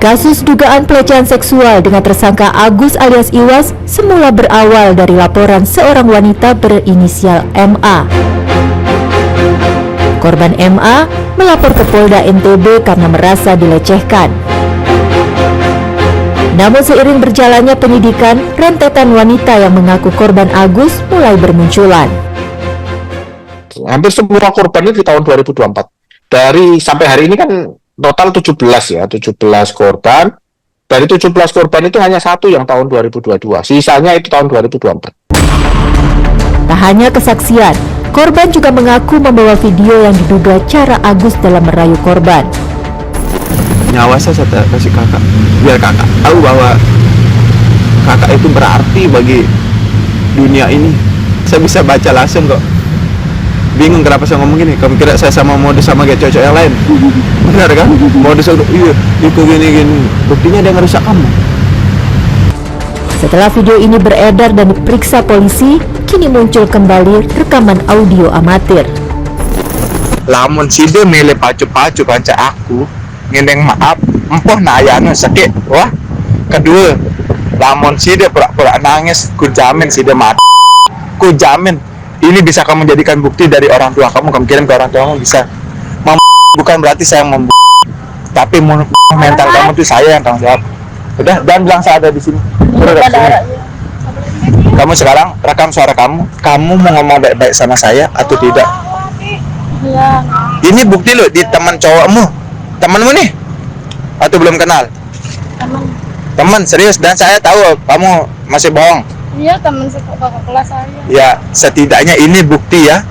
Kasus dugaan pelecehan seksual dengan tersangka Agus alias Iwas semula berawal dari laporan seorang wanita berinisial MA. Korban MA melapor ke Polda NTB karena merasa dilecehkan. Namun seiring berjalannya penyidikan, rentetan wanita yang mengaku korban Agus mulai bermunculan. Hampir semua korbannya di tahun 2024. Dari sampai hari ini kan total 17 ya, 17 korban. Dari 17 korban itu hanya satu yang tahun 2022. Sisanya itu tahun 2024. Tak hanya kesaksian, korban juga mengaku membawa video yang diduga cara Agus dalam merayu korban. Nyawa saya kasih kakak, biar kakak tahu bahwa kakak itu berarti bagi dunia ini. Saya bisa baca langsung kok. Bingung kenapa saya ngomong gini. Kamu kira saya sama modus sama kayak cowok yang lain? Benar kan? Modus iya, itu gini. Buktinya dia ngerusak kamu. Setelah video ini beredar dan diperiksa polisi, kini muncul kembali rekaman audio amatir. Lamun sida milih pacu-pacu kanca aku, ngendeng maaf, empoh nayana sakit. Wah, kedua, lamun sida pura-pura nangis, ku jamin sida mati. Ku jamin ini bisa kamu jadikan bukti dari orang tua kamu kirim ke orang tua kamu bisa. Bukan berarti saya tapi mental kamu tuh saya yang tanggung jawab. Udah, dan bilang saya ada di sini. Kamu sekarang rekam suara kamu mau ngomong baik-baik sama saya atau tidak? Iya. Ini bukti loh di teman cowokmu, temanmu nih, atau belum kenal? Teman serius, dan saya tahu kamu masih bohong. Iya, teman kakak kelas saya. Ya, setidaknya ini bukti ya.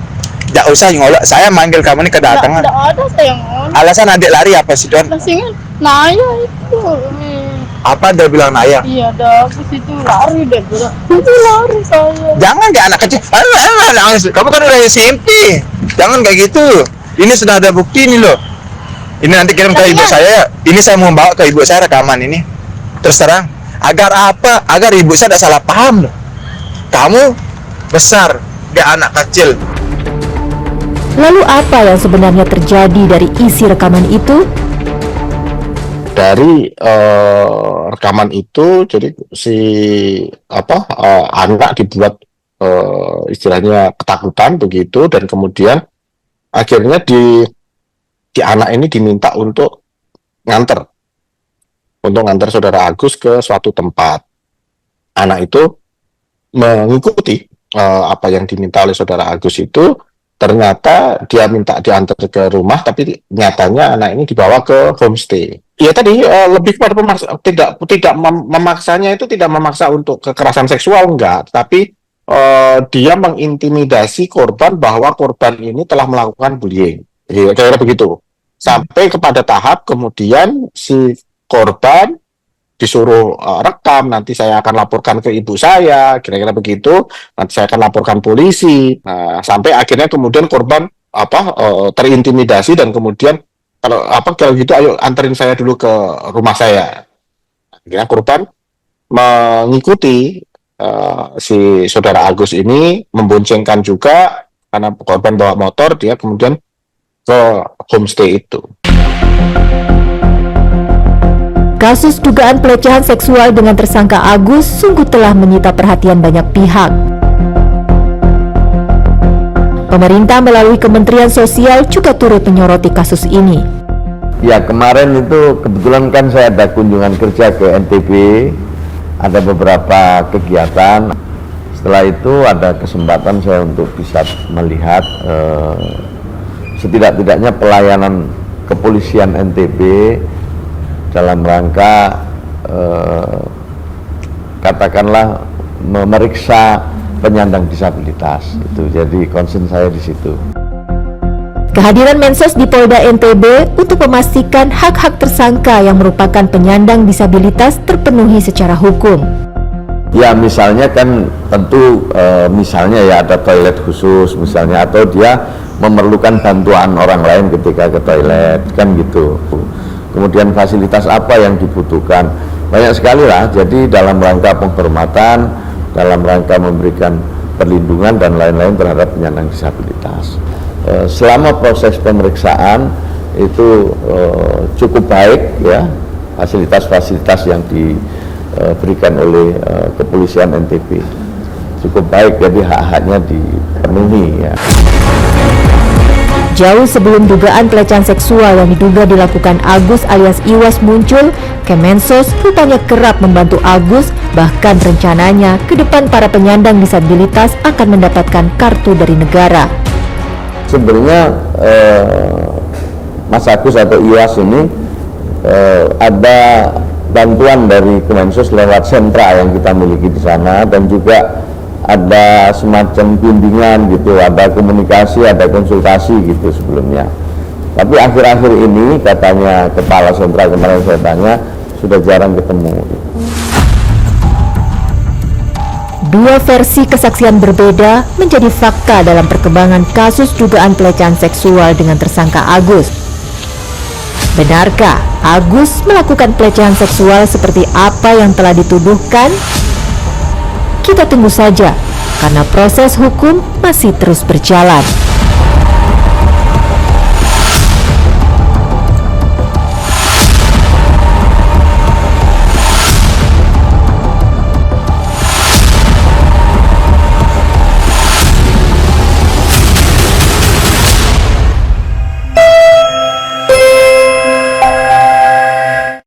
Tidak usah ngolok. Saya manggil kamu ini kedatangan. Tidak ada saya ngolok. Alasan adik lari apa sih, Don? Masih Naya itu. Apa dia bilang Naya? Iya, dah ke situ lari deh, itu lari saya. Jangan kayak anak kecil. Nangis. Kamu kan udah SMP. Jangan kayak gitu. Ini sudah ada bukti ini loh. Ini nanti kirim ke ibu saya. Ini saya mau bawa ke ibu saya rekaman ini. Terus terang. Agar apa? Agar ibu saya tidak salah paham loh. Kamu besar, dia anak kecil. Lalu apa yang sebenarnya terjadi dari isi rekaman itu? Dari rekaman itu, jadi si anak dibuat istilahnya ketakutan begitu, dan kemudian akhirnya di anak ini diminta untuk nganter saudara Agus ke suatu tempat. Anak itu mengikuti apa yang diminta oleh saudara Agus itu. Ternyata dia minta diantar ke rumah, tapi nyatanya anak ini dibawa ke homestay. Ya tadi lebih kepada tidak memaksanya, itu tidak memaksa untuk kekerasan seksual, enggak, tapi dia mengintimidasi korban bahwa korban ini telah melakukan bullying. Ya, kira-kira begitu. Sampai kepada tahap kemudian si korban disuruh rekam, nanti saya akan laporkan ke ibu saya, kira-kira begitu, nanti saya akan laporkan polisi. Nah, sampai akhirnya kemudian korban terintimidasi, dan kemudian kalau gitu ayo anterin saya dulu ke rumah saya. Akhirnya korban mengikuti si saudara Agus ini, memboncengkan juga karena korban bawa motor, dia kemudian ke homestay itu. Kasus dugaan pelecehan seksual dengan tersangka Agus sungguh telah menyita perhatian banyak pihak. Pemerintah melalui Kementerian Sosial juga turut menyoroti kasus ini. Ya, kemarin itu kebetulan kan saya ada kunjungan kerja ke NTB, ada beberapa kegiatan. Setelah itu ada kesempatan saya untuk bisa melihat setidak-tidaknya pelayanan kepolisian NTB dalam rangka katakanlah memeriksa penyandang disabilitas. Itu jadi concern saya di situ. Kehadiran Mensos di Polda NTB untuk memastikan hak-hak tersangka yang merupakan penyandang disabilitas terpenuhi secara hukum. Ya, misalnya kan tentu misalnya ya ada toilet khusus misalnya, atau dia memerlukan bantuan orang lain ketika ke toilet, kan gitu. Kemudian fasilitas apa yang dibutuhkan, banyak sekali lah. Jadi dalam rangka penghormatan, dalam rangka memberikan perlindungan dan lain-lain terhadap penyandang disabilitas. Selama proses pemeriksaan itu cukup baik ya, fasilitas-fasilitas yang diberikan oleh kepolisian NTB cukup baik, jadi hak-haknya dipenuhi ya. Jauh sebelum dugaan pelecehan seksual yang diduga dilakukan Agus alias Iwas muncul, Kemensos rupanya kerap membantu Agus, bahkan rencananya ke depan para penyandang disabilitas akan mendapatkan kartu dari negara. Sebenarnya Mas Agus atau Iwas ini ada bantuan dari Kemensos lewat sentra yang kita miliki di sana, dan juga ada semacam bimbingan gitu, ada komunikasi, ada konsultasi gitu sebelumnya. Tapi akhir-akhir ini katanya kepala sentra, kemarin saya tanya, sudah jarang ketemu. Dua versi kesaksian berbeda menjadi fakta dalam perkembangan kasus dugaan pelecehan seksual dengan tersangka Agus. Benarkah Agus melakukan pelecehan seksual seperti apa yang telah dituduhkan? Kita tunggu saja, karena proses hukum masih terus berjalan.